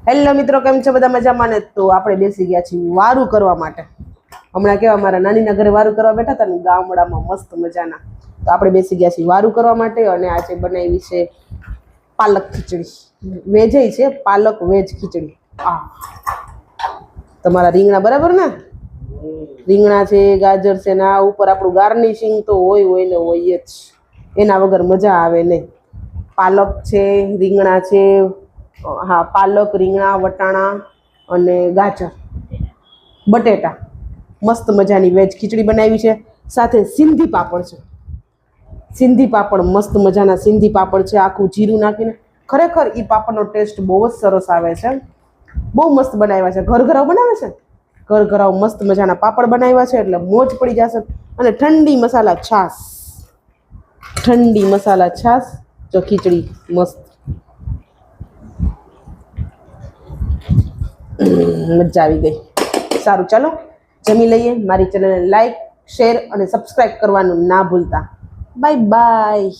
Hello મિત્રો, કેમ છો બધા? મજામાં ને? તો આપણે બેસી ગયા છીએ વારું કરવા માટે. હમણાં કેવા મારા નાનીના ઘરે વારું કરવા બેઠા હતા ને, ગામડામાં મસ્ત મજાના. તો આપણે બેસી ગયા છીએ વારું કરવા માટે. અને આજે બનાવી છે પાલક ખીચડી. વેજ છે, પાલક વેજ ખીચડી. તમારા રીંગણા બરાબર ને? રીંગણા છે, ગાજર છે ને આ ઉપર આપણું ગાર્નિશિંગ તો હોય ને હોય જ. એના વગર મજા આવે નહીં. પાલક છે, રીંગણા છે, હા પાલક, રીંગણા, વટાણા અને ગાજર, બટેટા. મસ્ત મજાની વેજ ખીચડી બનાવી છે. સાથે સિંધી પાપડ છે. સિંધી પાપડ મસ્ત મજાના સિંધી પાપડ છે, આખું જીરું નાખીને. ખરેખર એ પાપડનો ટેસ્ટ બહુ જ સરસ આવે છે. બહુ મસ્ત બનાવ્યા છે. ઘર ઘરાવ બનાવે છે. ઘર ઘરાવ મસ્ત મજાના પાપડ બનાવ્યા છે એટલે મોજ પડી જશે. અને ઠંડી મસાલા છાશ, ઠંડી મસાલા છાશ. જો ખીચડી મસ્ત, મજા આવી ગઈ. સારું, ચાલો જમી લઈએ. મારી ચેનલને લાઈક, શેર અને સબસ્ક્રાઈબ કરવાનું ના ભૂલતા. Bye bye.